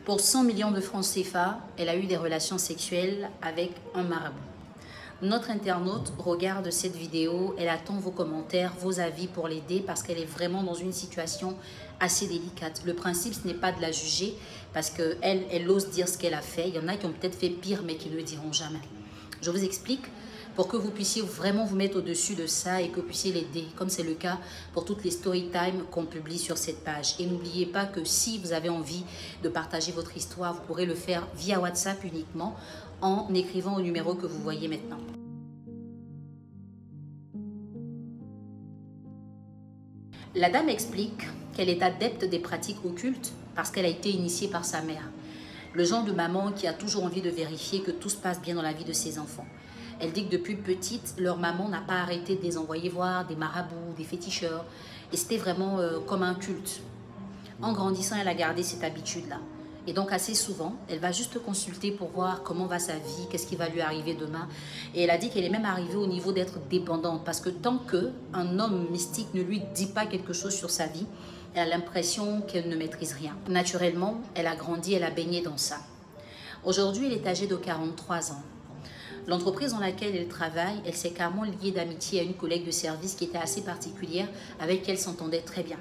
Pour 100 millions de francs CFA, elle a eu des relations sexuelles avec un marabout. Notre internaute regarde cette vidéo, elle attend vos commentaires, vos avis pour l'aider parce qu'elle est vraiment dans une situation assez délicate. Le principe, ce n'est pas de la juger parce qu'elle ose dire ce qu'elle a fait. Il y en a qui ont peut-être fait pire mais qui ne le diront jamais. Je vous explique pour que vous puissiez vraiment vous mettre au-dessus de ça et que vous puissiez l'aider, comme c'est le cas pour toutes les story time qu'on publie sur cette page. Et n'oubliez pas que si vous avez envie de partager votre histoire, vous pourrez le faire via WhatsApp uniquement en écrivant au numéro que vous voyez maintenant. La dame explique qu'elle est adepte des pratiques occultes parce qu'elle a été initiée par sa mère. Le genre de maman qui a toujours envie de vérifier que tout se passe bien dans la vie de ses enfants. Elle dit que depuis petite, leur maman n'a pas arrêté de les envoyer voir des marabouts, des féticheurs. Et c'était vraiment comme un culte. En grandissant, elle a gardé cette habitude-là. Et donc assez souvent, elle va juste consulter pour voir comment va sa vie, qu'est-ce qui va lui arriver demain. Et elle a dit qu'elle est même arrivée au niveau d'être dépendante. Parce que tant qu'un homme mystique ne lui dit pas quelque chose sur sa vie, elle a l'impression qu'elle ne maîtrise rien. Naturellement, elle a grandi, elle a baigné dans ça. Aujourd'hui, elle est âgée de 43 ans. L'entreprise dans laquelle elle travaille, elle s'est carrément liée d'amitié à une collègue de service qui était assez particulière, avec qui elle s'entendait très bien.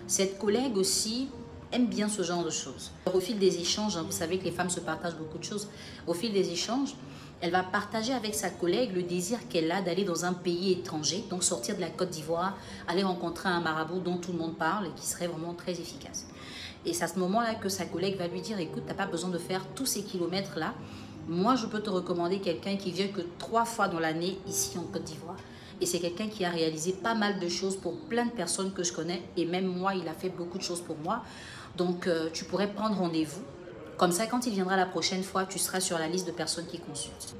Cette collègue aussi aime bien ce genre de choses. Au fil des échanges, vous savez que les femmes se partagent beaucoup de choses. Au fil des échanges, elle va partager avec sa collègue le désir qu'elle a d'aller dans un pays étranger, donc sortir de la Côte d'Ivoire, aller rencontrer un marabout dont tout le monde parle et qui serait vraiment très efficace. Et c'est à ce moment-là que sa collègue va lui dire, écoute, tu n'as pas besoin de faire tous ces kilomètres-là. Moi, je peux te recommander quelqu'un qui vient que 3 fois dans l'année ici en Côte d'Ivoire. Et c'est quelqu'un qui a réalisé pas mal de choses pour plein de personnes que je connais. Et même moi, il a fait beaucoup de choses pour moi. Donc, tu pourrais prendre rendez-vous. Comme ça, quand il viendra la prochaine fois, tu seras sur la liste de personnes qui consultent.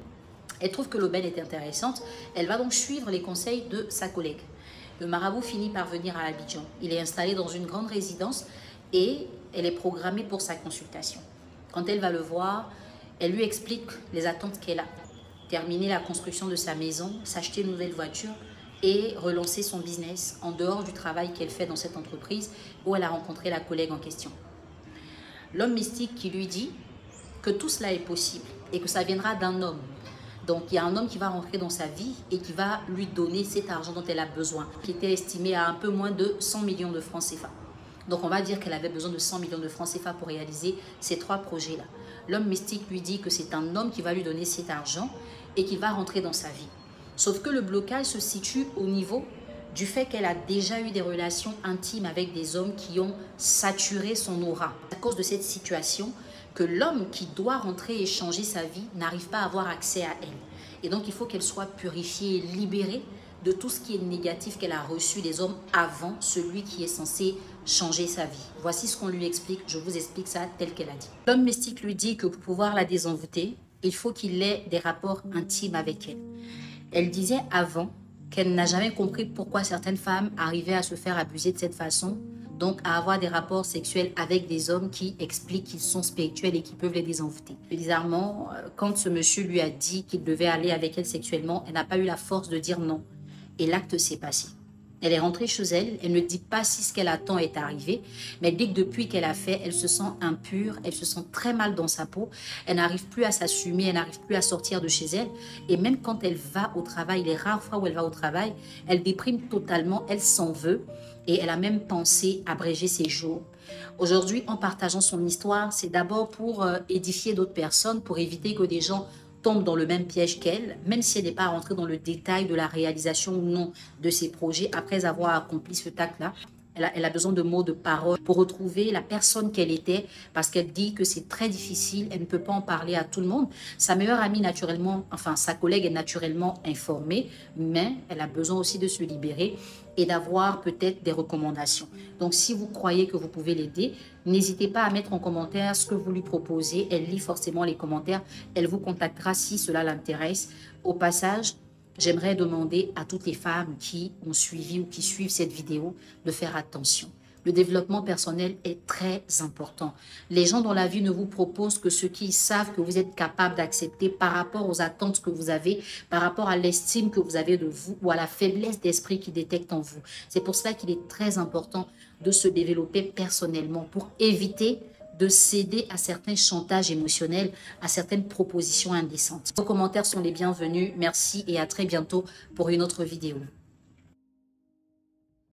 Elle trouve que l'aubaine est intéressante. Elle va donc suivre les conseils de sa collègue. Le marabout finit par venir à Abidjan. Il est installé dans une grande résidence et elle est programmée pour sa consultation. Quand elle va le voir, elle lui explique les attentes qu'elle a. Terminer la construction de sa maison, s'acheter une nouvelle voiture et relancer son business en dehors du travail qu'elle fait dans cette entreprise où elle a rencontré la collègue en question. L'homme mystique qui lui dit que tout cela est possible et que ça viendra d'un homme. Donc, il y a un homme qui va rentrer dans sa vie et qui va lui donner cet argent dont elle a besoin, qui était estimé à un peu moins de 100 millions de francs CFA. Donc, on va dire qu'elle avait besoin de 100 millions de francs CFA pour réaliser ces 3 projets-là. L'homme mystique lui dit que c'est un homme qui va lui donner cet argent et qu'il va rentrer dans sa vie. Sauf que le blocage se situe au niveau du fait qu'elle a déjà eu des relations intimes avec des hommes qui ont saturé son aura. À cause de cette situation, que l'homme qui doit rentrer et changer sa vie n'arrive pas à avoir accès à elle. Et donc, il faut qu'elle soit purifiée et libérée de tout ce qui est négatif qu'elle a reçu des hommes avant celui qui est censé changer sa vie. Voici ce qu'on lui explique. Je vous explique ça tel qu'elle a dit. L'homme mystique lui dit que pour pouvoir la désenvoûter, il faut qu'il ait des rapports intimes avec elle. Elle disait avant qu'elle n'a jamais compris pourquoi certaines femmes arrivaient à se faire abuser de cette façon, donc à avoir des rapports sexuels avec des hommes qui expliquent qu'ils sont spirituels et qui peuvent les désenvoûter. Bizarrement, quand ce monsieur lui a dit qu'il devait aller avec elle sexuellement, elle n'a pas eu la force de dire non. Et l'acte s'est passé. Elle est rentrée chez elle, elle ne dit pas si ce qu'elle attend est arrivé, mais elle dit que depuis qu'elle a fait, elle se sent impure, elle se sent très mal dans sa peau, elle n'arrive plus à s'assumer, elle n'arrive plus à sortir de chez elle, et même quand elle va au travail, les rares fois où elle va au travail, elle déprime totalement, elle s'en veut, et elle a même pensé abréger ses jours. Aujourd'hui, en partageant son histoire, c'est d'abord pour édifier d'autres personnes, pour éviter que des gens tombe dans le même piège qu'elle, même si elle n'est pas rentrée dans le détail de la réalisation ou non de ses projets après avoir accompli ce acte-là. Elle a besoin de mots, de paroles pour retrouver la personne qu'elle était parce qu'elle dit que c'est très difficile, elle ne peut pas en parler à tout le monde. Sa meilleure amie naturellement, enfin sa collègue est naturellement informée, mais elle a besoin aussi de se libérer et d'avoir peut-être des recommandations. Donc si vous croyez que vous pouvez l'aider, n'hésitez pas à mettre en commentaire ce que vous lui proposez. Elle lit forcément les commentaires, elle vous contactera si cela l'intéresse. Au passage, j'aimerais demander à toutes les femmes qui ont suivi ou qui suivent cette vidéo de faire attention. Le développement personnel est très important. Les gens dans la vie ne vous proposent que ce qu'ils savent que vous êtes capable d'accepter par rapport aux attentes que vous avez, par rapport à l'estime que vous avez de vous ou à la faiblesse d'esprit qu'ils détectent en vous. C'est pour cela qu'il est très important de se développer personnellement pour éviter de céder à certains chantages émotionnels, à certaines propositions indécentes. Vos commentaires sont les bienvenus. Merci et à très bientôt pour une autre vidéo.